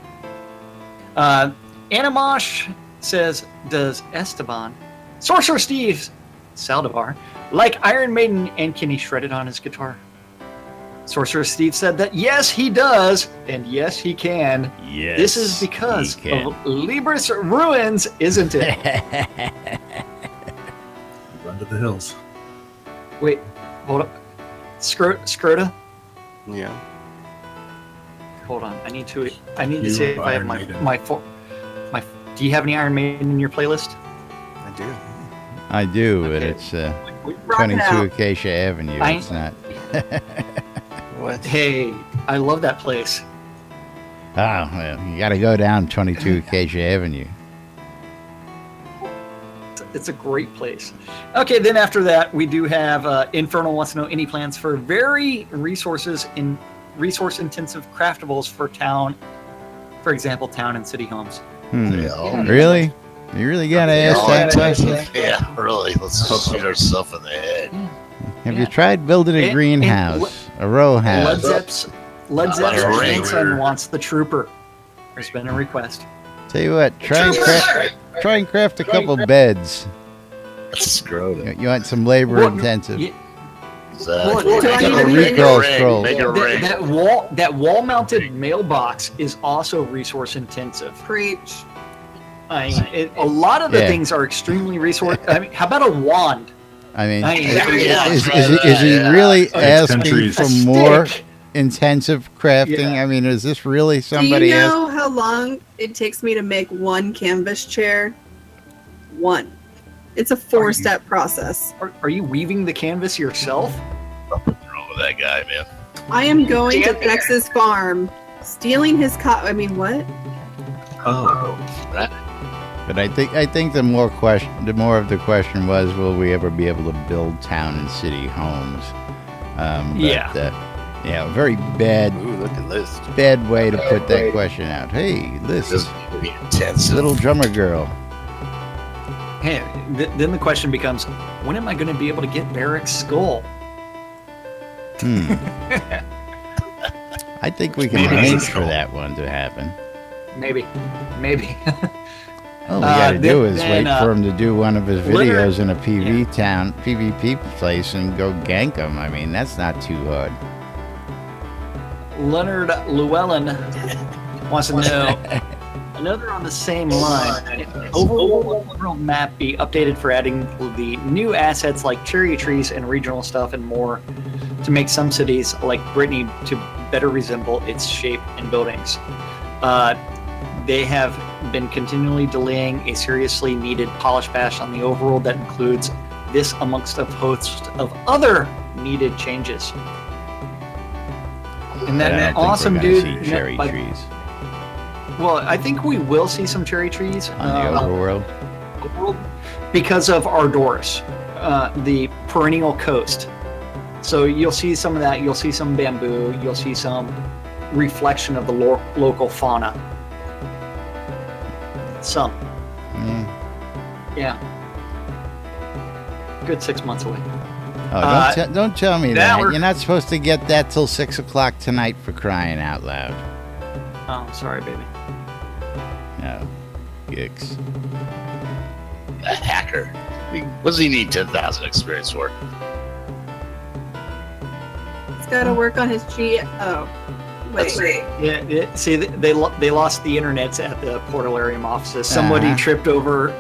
Anamosh says, does Esteban, Sorcerer Steve Saldivar, like Iron Maiden, and can he shred it on his guitar? Sorcerer Steve said that yes, he does, and yes, he can. Yes, this is because of Libris Ruins, isn't it? Run to the hills. Wait, hold up. Scrota? Yeah. Hold on. I need to see if I have my do you have any Iron Maiden in your playlist? I do. I do, Okay. but it's Rock it 22 out. Acacia Avenue. It's not. What? Hey, I love that place. Oh, well, you got to go down 22 Acacia Avenue. It's a great place. Okay, then after that, we do have Infernal wants to know any plans for very resource-intensive craftables for town, for example, town and city homes. Really? You really got to ask that question? Yeah, really. Let's shoot ourselves in the head. Have you tried building a greenhouse, a row house? Led Zepp's grandson wants the trooper. There's been a request. Tell you what, try and craft a couple beds. That's screwed. You want some labor intensive. Exactly. Do I need a to recall scroll. Make a ring. That wall-mounted mailbox is also resource-intensive. Preach. I mean, a lot of the things are extremely resource. I mean, how about a wand? I mean, Yeah, is yeah. he really asking countries. for A more stick. intensive crafting? Yeah. I mean, is this really Do somebody you asking? know how long it takes me to make one canvas chair? One. It's a 4-step process. Are you weaving the canvas yourself? What's wrong with that guy, man? I am going to Tex's farm, stealing his I mean, what? Oh. But I think the more of the question was, will we ever be able to build town and city homes? Yeah. Very bad. Ooh, with the list. Bad way to put that question out. Hey, list. This is gonna be intense. Little drummer girl. Hey, then the question becomes, when am I going to be able to get Barrick's skull? I think we can arrange for that one to happen. Maybe. All we gotta do is then, wait for him to do one of his Leonard- videos in a PvP place and go gank him. I mean, that's not too hard. Leonard Llewellyn wants to know, another on the same line, overall world map be updated for adding the new assets like cherry trees and regional stuff and more to make some cities like Brittany to better resemble its shape and buildings. They have been continually delaying a seriously needed polish patch on the overworld that includes this amongst a host of other needed changes. And I that don't awesome think we're dude. gonna see cherry trees Well, I think we will see some cherry trees on the overworld. because of Ardoris, the perennial coast. So you'll see some of that. You'll see some bamboo. You'll see some reflection of the local fauna. Some. Yeah. Good 6 months away. Oh, don't tell me that. Valor- You're not supposed to get that till 6 o'clock tonight, for crying out loud. Oh, sorry, baby. No. Gigs. A hacker. I mean, what does he need 10,000 experience for? He's got to work on his G. Oh, wait. Yeah. See, they lost the internets at the Portalarium offices. Somebody tripped over.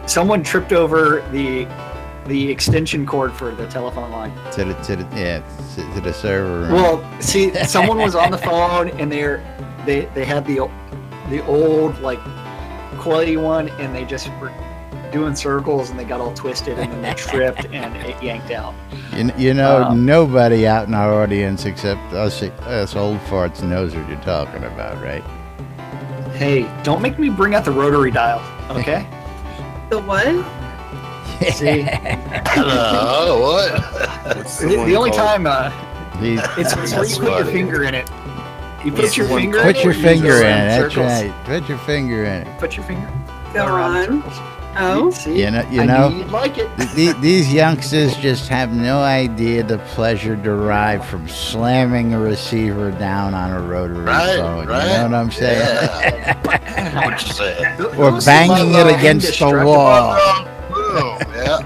Someone tripped over the extension cord for the telephone line. To the server room. Well, see, someone was on the phone and they had the old like coily one, and they just were doing circles and they got all twisted and then they tripped and it yanked out. You know, nobody out in our audience except us old farts knows what you're talking about, right? Hey, don't make me bring out the rotary dial, okay? The what? See, What? the only time it's That's where you put your funny. finger in it. You put your finger. Put your in it, finger you in go it. around That's circles. right. Put your finger in it. Put your finger. Go around on. circles. Oh, See, You I know. knew you'd like it. These youngsters just have no idea the pleasure derived from slamming a receiver down on a rotary phone. Right. You know what I'm saying? Yeah. What you saying? Or banging it against the wall. Oh, yeah.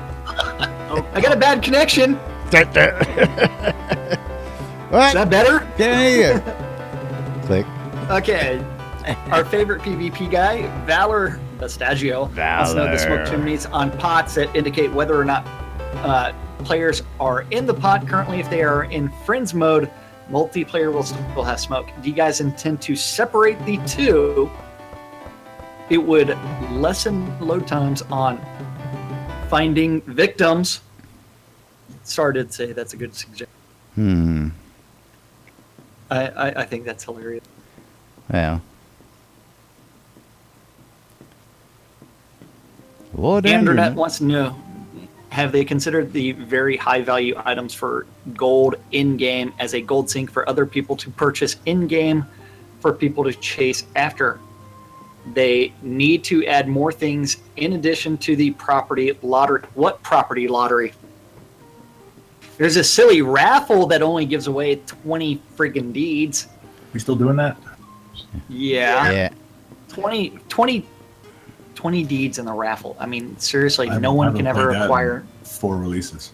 I got a bad connection. What? Is that better? Can't hear. Click. Okay. Our favorite PvP guy, Valor Bastagio, wants to know the smoke chimneys on pots that indicate whether or not players are in the pot. Currently, if they are in friends mode, multiplayer will still have smoke. Do you guys intend to separate the two? It would lessen load times on finding victims. Started to say that's a good suggestion. I think that's hilarious. Well. Lord Andernet Andernet. wants to know, have they considered the very high value items for gold in-game as a gold sink for other people to purchase in-game for people to chase after? They need to add more things in addition to the property lottery. What property lottery? There's a silly raffle that only gives away 20 friggin' deeds. We still doing that? Yeah. 20 deeds in the raffle. I mean, seriously, no one can ever acquire 4 releases.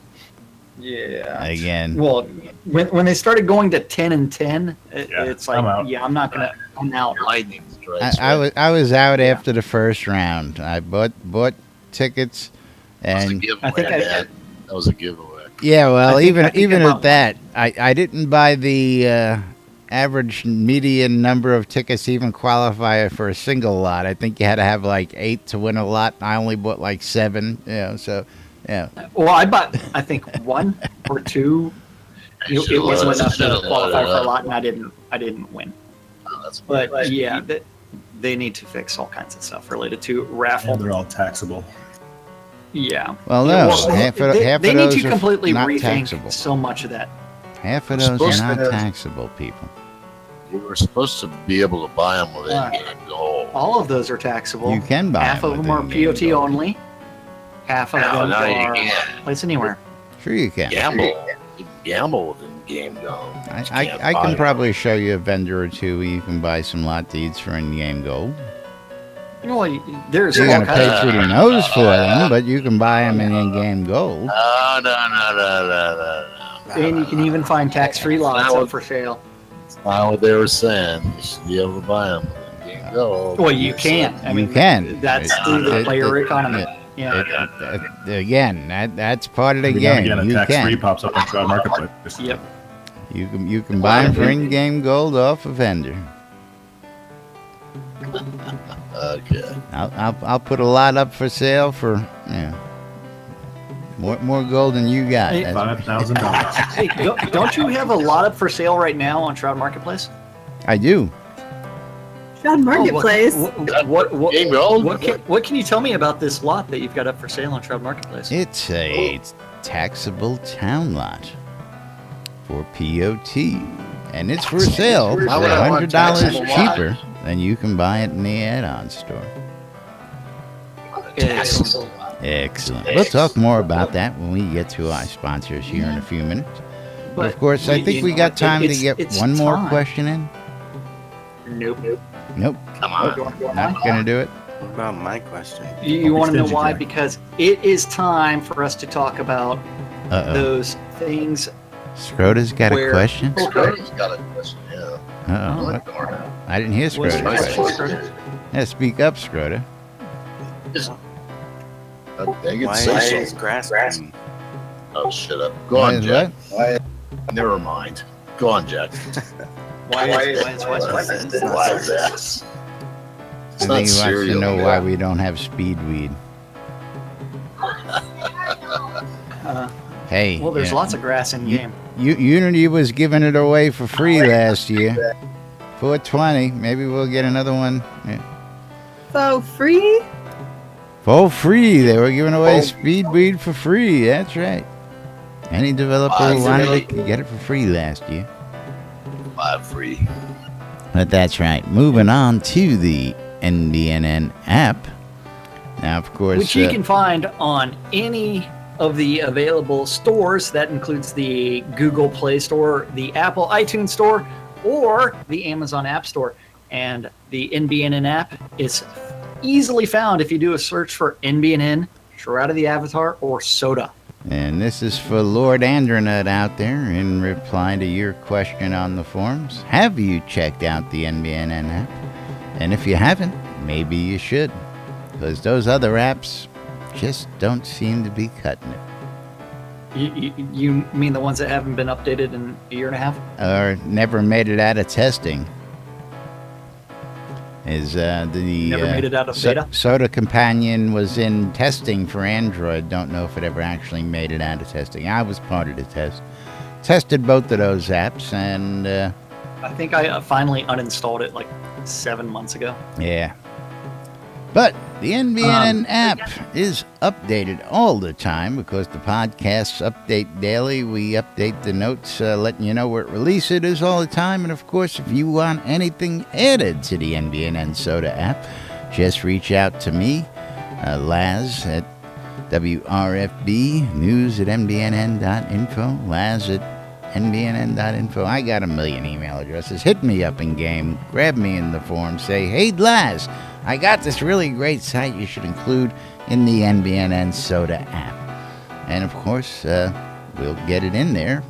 Yeah. Again. Well, when they started going to 10 and 10, Yeah, it's like, I'm out. yeah, I'm not gonna. I'm out. Lightning strikes. I was out after the first round. I bought tickets, and That was a giveaway. yeah, well, I think even I'm at that, I didn't buy the average median number of tickets to even qualify for a single lot. I think you had to have like 8 to win a lot. I only bought like 7. So yeah. Well, I bought, I think 1 or 2. It wasn't enough to qualify for a lot, and I didn't win. Oh, that's But yeah, they need to fix all kinds of stuff related to raffle. And they're all taxable. Yeah. Well, no, half of they those need to are completely not rethink taxable. so much of that. Half of those supposed are to- not taxable, people. You were supposed to be able to buy them with in-game gold. All of those are taxable. You can buy half them of them with are in-game POT gold. only. Half of them are place anywhere. Sure you can. Gamble. You can gamble with in-game gold. I can probably show you a vendor or two where you can buy some lot deeds for in-game gold. Well, there's You're all going to kinds pay through the nose for them, but you can buy them in-game gold. No. And you can even find tax-free lots up for sale. That's not what they were saying. You should be able to buy them with in-game gold. Well, you can. I mean, you can. That's through the player economy. Again, that's part of the Every now and game. again, You a tax-free can. pops up on Shroud Marketplace. Yep. You can buy them for in-game gold off a vendor. Okay. I'll put a lot up for sale for more gold than you got. Hey, $5,000. Hey, don't you have a lot up for sale right now on Shroud Marketplace? I do. Shroud Marketplace. What can you tell me about this lot that you've got up for sale on Shroud Marketplace? It's a taxable town lot for POT, and it's for sale for Why would I want $100 taxable lot? cheaper than you can buy it in the add-on store. Excellent. We'll talk more about that when we get to our sponsors here in a few minutes. But of course, I think we got time to get one more question in. Nope. Come on. Not gonna do it. What about my question? You want to know Extend you, why? Jack. Because it is time for us to talk about Uh-oh. those things. Scrota's got a Where- question. Scrota's got a question, yeah. Uh-oh. What? What? I didn't hear What's Scrota's your question. question, Scrota? Yeah, speak up, Scrota. They can Why say is so. grass green? Oh, shut up. Go Why on, is Jack. Never mind. Go on, Jack. Why is Why is that? It's I not think he wants to cereal. know why we don't have speedweed. Hey. Well, there's yeah. lots of grass in game. Unity was giving it away for free last year. $4.20. Maybe we'll get another one. Yeah. So free? For free. They were giving away speedweed for free. That's right. Any developer who wanted it could get it for free last year. Buy free. But that's right. Moving on to the NBNN app. Now, of course, Which you can find on any of the available stores. That includes the Google Play Store, the Apple iTunes Store, or the Amazon App Store. And the NBNN app is easily found if you do a search for NBNN, Shroud of the Avatar, or Soda. and this is for Lord Andronut out there in reply to your question on the forums. Have you checked out the NBNN app? And if you haven't, maybe you should, because those other apps just don't seem to be cutting it. You mean the ones that haven't been updated in a year and a half? Or never made it out of testing. Is Never made it out of beta? Soda Companion was in testing for Android. Don't know if it ever actually made it out of testing. I was part of the test. Tested both of those apps, and I think I finally uninstalled it like 7 months ago. yeah. But the NBNN app is updated all the time because the podcasts update daily. We update the notes, letting you know what release it is all the time. And of course, if you want anything added to the NBNN Soda app, just reach out to me, Laz at WRFB, news at NBNN.info, Laz at NBNN.info. I got a million email addresses. Hit me up in game. Grab me in the forum. Say, hey, Laz, I got this really great site you should include in the NBNN Soda app. And of course, we'll get it in there.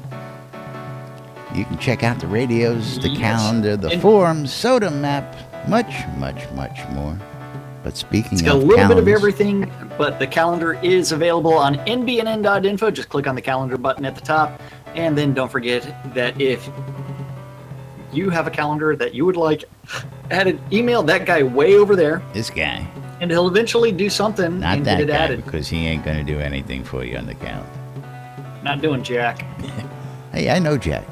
You can check out the radios, the calendar, the forums, Soda map, much, much, much more. But speaking It's of got a little bit of calendars, everything, but the calendar is available on nbnn.info. Just click on the calendar button at the top. And then don't forget that if you have a calendar that you would like added, email that guy way over there, this guy, and he'll eventually do something not and that get it guy, added. because he ain't going to do anything for you on the calendar. Not doing Jack. Hey, I know Jack.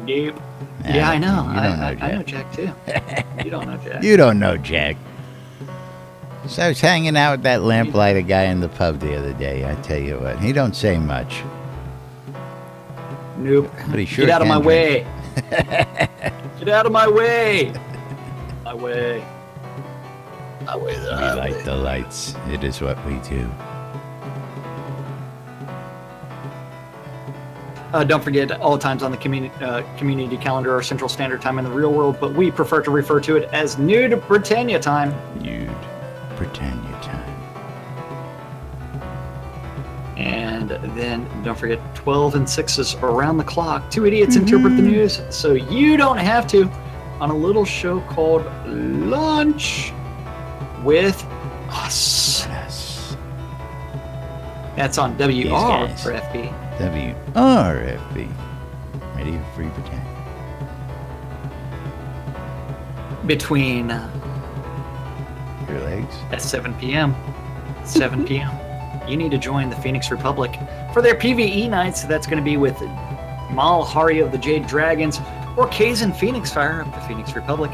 Nope. Nah, Yeah, I know. You don't know Jack. I know Jack too. You don't know Jack. You don't know Jack. So I was hanging out with that lamplighter guy in the pub the other day. I tell you what, he don't say much. Nope. But he sure Get out of can my drink. way. Get out of my way. My way. My way We there. light the lights. It is what we do. Don't forget, all times on the community calendar are Central Standard Time in the real world, but we prefer to refer to it as Nude Britannia Time. Nude Britannia time. And then don't forget 12 and 6s around the clock. Two idiots interpret the news so you don't have to, on a little show called Lunch with Us. Yes. That's on guys. WRFB. WRFB. Radio Free Britannia. Between Your legs. at 7 p.m. 7 p.m. You need to join the Phoenix Republic for their PvE nights. That's going to be with Mal Hari of the Jade Dragons or Kazan Phoenix Fire of the Phoenix Republic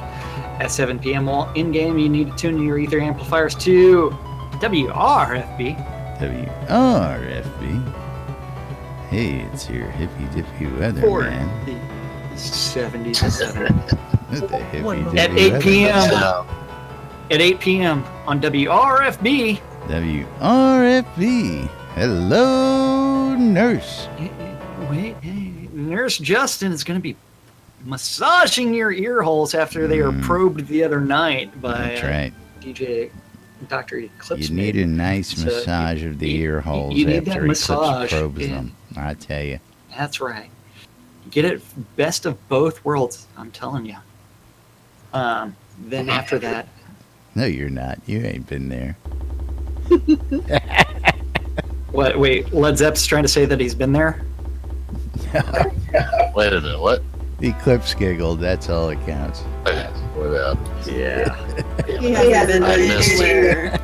at 7 p.m. While in-game, you need to tune your ether amplifiers to WRFB. WRFB. Hey, it's your hippy dippy weather, For man. the 77. The hippy dippy At 8 weather. p.m. So, At 8 p.m. on WRFB. WRFB. Hello, nurse. Wait, Nurse Justin is going to be massaging your ear holes after they are probed the other night by That's right. DJ Dr. Eclipse. You need a nice So massage of the ear holes you need that after Eclipse massage, probes yeah. them. I tell you. That's right. Get it best of both worlds. I'm telling you. Then after that, No, you're not. You ain't been there. what? Wait, Led Zepp's trying to say that he's been there. wait a minute. What? Eclipse giggled. That's all that counts. What? Yeah. He hasn't I been missed anywhere.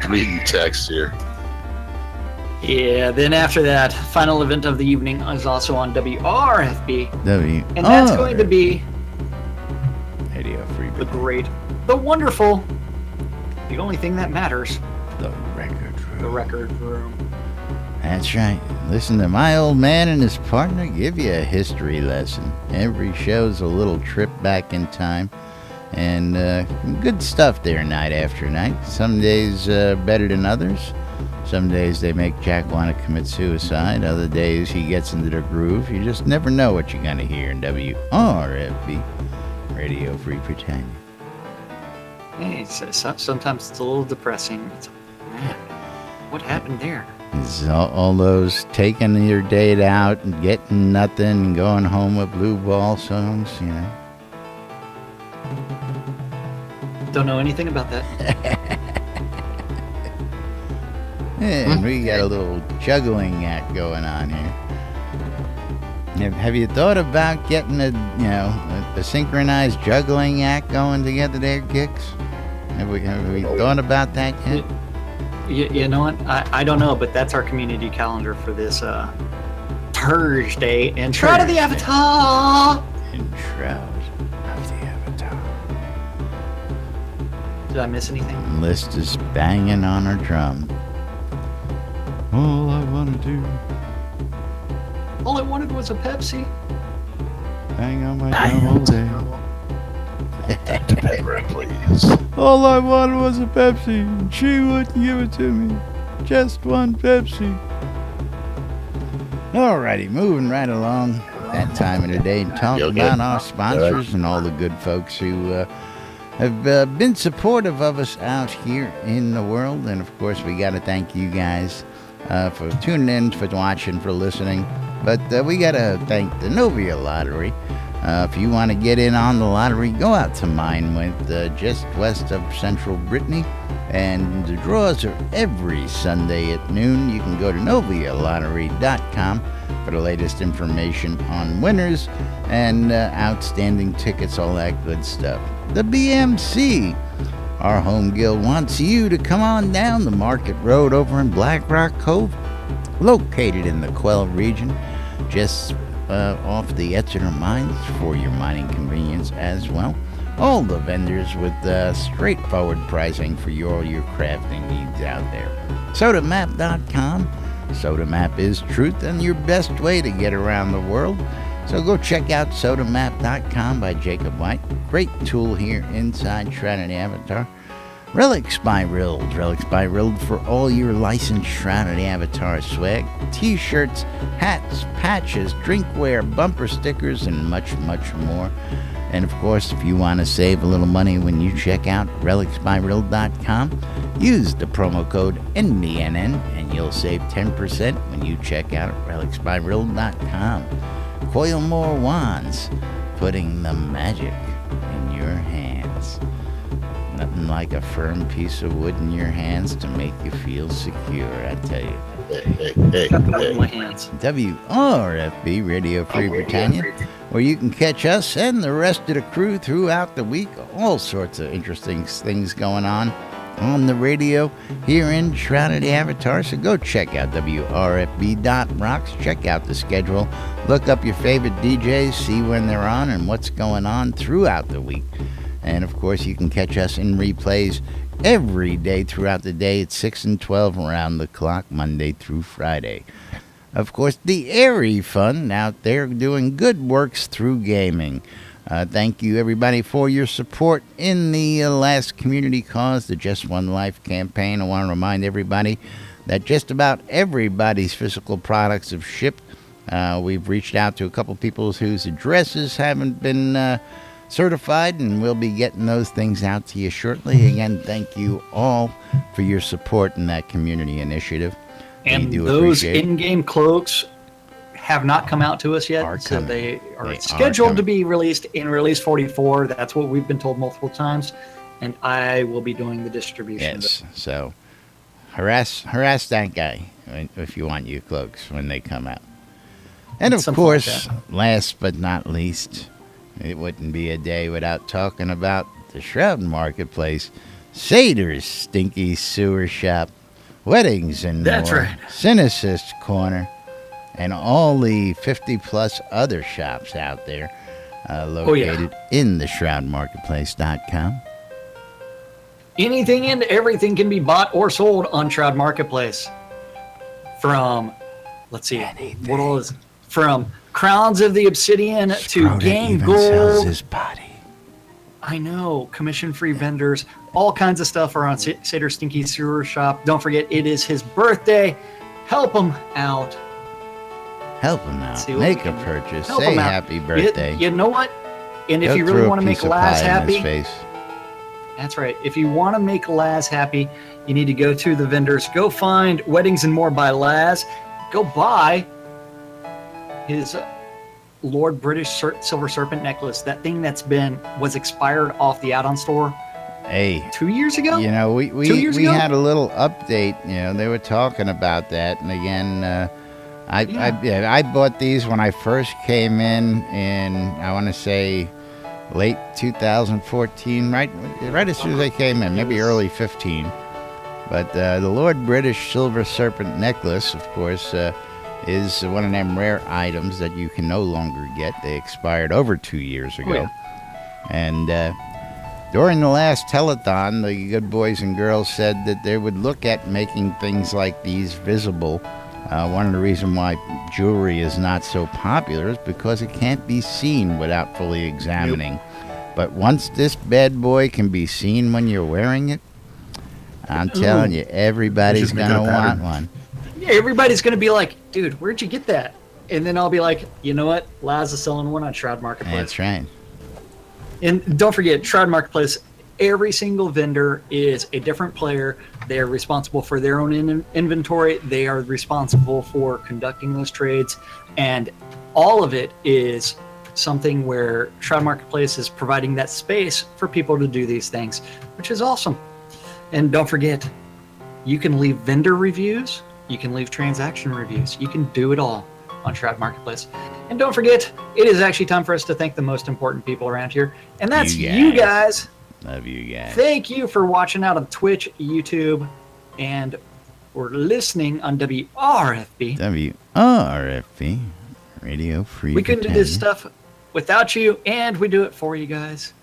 Reading text here. Yeah. Then after that, final event of the evening is also on WRFB, WRFB. and that's going to be Radio Free the great, the wonderful, the only thing that matters, The Record Room. the record room. That's right. Listen to my old man and his partner give you a history lesson. Every show's a little trip back in time. And good stuff there night after night. Some days better than others. Some days they make Jack want to commit suicide. Other days he gets into the groove. You just never know what you're going to hear in WRFB, Radio Free Britannia. Hey, sometimes it's a little depressing. It's, man, what happened there? It's all those taking your date out and getting nothing and going home with blue ball songs, you know. Don't know anything about that. And we got a little juggling act going on here. Have you thought about getting a synchronized juggling act going together there, Gix? Have we thought about that yet? You know what? I don't know, but that's our community calendar for this Thursday. And Shroud of the Avatar! In Shroud of the Avatar. Did I miss anything? List is banging on her drum. All I want to do, All I wanted was a Pepsi. bang on my drum all day. Dr. Pepper, please. All I wanted was a Pepsi, and she wouldn't give it to me. Just one Pepsi. Alrighty, moving right along that time of the day and talking You okay? about our sponsors and all the good folks who have been supportive of us out here in the world. And of course, we got to thank you guys for tuning in, for watching, for listening. But we got to thank the Novia Lottery. If you want to get in on the lottery, go out to Minewith, just west of Central Brittany. And the draws are every Sunday at noon. You can go to novialottery.com for the latest information on winners and outstanding tickets, all that good stuff. The BMC, our home guild, wants you to come on down the Market Road over in Black Rock Cove, located in the Quell region, just off the Exeter Mines for your mining convenience as well. All the vendors with straightforward pricing for all your crafting needs out there. Sodamap.com. Sodamap is truth and your best way to get around the world. So go check out sodamap.com by Jacob White. Great tool here inside Shrouded Avatar. Relics by Rild. Relics by Rild for all your licensed Shrouded Avatar swag. T-shirts, hats, patches, drinkware, bumper stickers, and much, much more. And of course, if you want to save a little money when you check out relicsbyrild.com, use the promo code NBNN and you'll save 10% when you check out relicsbyrild.com. Coil more wands, putting the magic in your hands. Nothing like a firm piece of wood in your hands to make you feel secure, I tell you. WRFB, Radio Free Britannia, where you can catch us and the rest of the crew throughout the week. All sorts of interesting things going on the radio here in Shrouded Avatar. So go check out WRFB.rocks. Check out the schedule. Look up your favorite DJs, see when they're on and what's going on throughout the week. And, of course, you can catch us in replays every day throughout the day at 6 and 12 around the clock, Monday through Friday. Of course, the Airy Fund out there doing good works through gaming. Thank you, everybody, for your support in the last community cause, the Just One Life campaign. I want to remind everybody that just about everybody's physical products have shipped. We've reached out to a couple people whose addresses haven't been certified, and we'll be getting those things out to you shortly. Again, thank you all for your support in that community initiative. And those in-game cloaks have not come out to us yet, so they are scheduled to be released in Release 44. That's what we've been told multiple times, and I will be doing the distribution. Yes, so harass that guy if you want your cloaks when they come out. And of course, last but not least, it wouldn't be a day without talking about the Shroud Marketplace, Sater's Stinky Sewer Shop, Weddings and More, right. Cynicist Corner, and all the 50-plus other shops out there located in the ShroudMarketplace.com. Anything and everything can be bought or sold on Shroud Marketplace. From, let's see, what all is from Crowns of the Obsidian to Game Gold. Sells his body. I know, commission-free vendors, all kinds of stuff are on Sater Stinky Sewer Shop. Don't forget, it is his birthday. Help him out. Help him out. Make a purchase. Say happy birthday. You know what? And if you really want to make Laz happy, that's right. If you want to make Laz happy, you need to go to the vendors. Go find Weddings and More by Laz. Go buy his Lord British Silver Serpent necklace. That thing was expired off the add-on store. Hey, 2 years ago. You know, we had a little update. You know, they were talking about that, and again, I bought these when I first came in I want to say late 2014, right as soon as I came in, maybe early 15. But the Lord British Silver Serpent necklace, of course, is one of them rare items that you can no longer get. They expired over 2 years ago. Oh, yeah. And during the last telethon, the good boys and girls said that they would look at making things like these visible. One of the reasons why jewelry is not so popular is because it can't be seen without fully examining. Nope. But once this bad boy can be seen when you're wearing it, I'm telling you, everybody's going to want one. Yeah, everybody's going to be like, dude, where'd you get that? And then I'll be like, you know what? Laz is selling one on Shroud Marketplace. That's right. And don't forget, Shroud Marketplace, every single vendor is a different player. They are responsible for their own inventory. They are responsible for conducting those trades. And all of it is something where Shroud Marketplace is providing that space for people to do these things, which is awesome. And don't forget, you can leave vendor reviews. You can leave transaction reviews. You can do it all on Shroud Marketplace. And don't forget, it is actually time for us to thank the most important people around here. And that's you guys. Love you guys. Thank you for watching out on Twitch, YouTube, and or listening on WRFB. WRFB, Radio Free. We couldn't do this stuff without you, and we do it for you guys.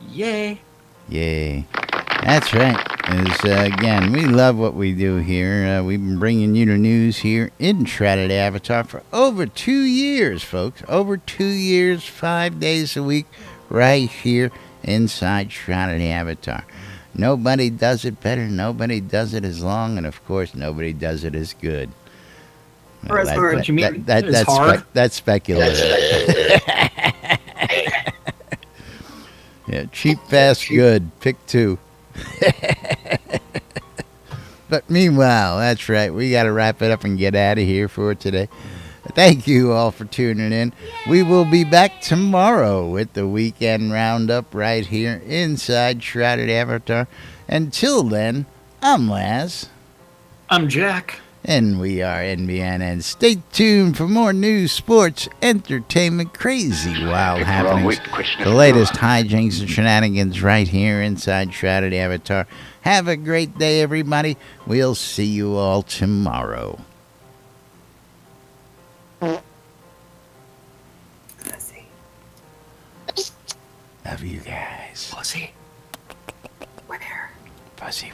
Yay. Yay. That's right. is, again, we love what we do here. We've been bringing you the news here in Shroud Avatar for over 2 years, folks. Over 2 years, 5 days a week, right here inside Shroud Avatar. Nobody does it better. Nobody does it as long. And, of course, nobody does it as good. Or as hard. What you mean? That's hard? That's speculative. Yeah, cheap, fast, good. Pick two. But meanwhile, that's right. We got to wrap it up and get out of here for today. Thank you all for tuning in. We will be back tomorrow with the weekend roundup right here inside Shrouded Avatar. Until then, I'm Laz. I'm Jack. And we are NBNN. Stay tuned for more news, sports, entertainment, crazy, wild happenings. The latest hijinks and shenanigans right here inside Shrouded Avatar. Have a great day, everybody. We'll see you all tomorrow. Pussy. Love you guys. Pussy. Where? Pussy.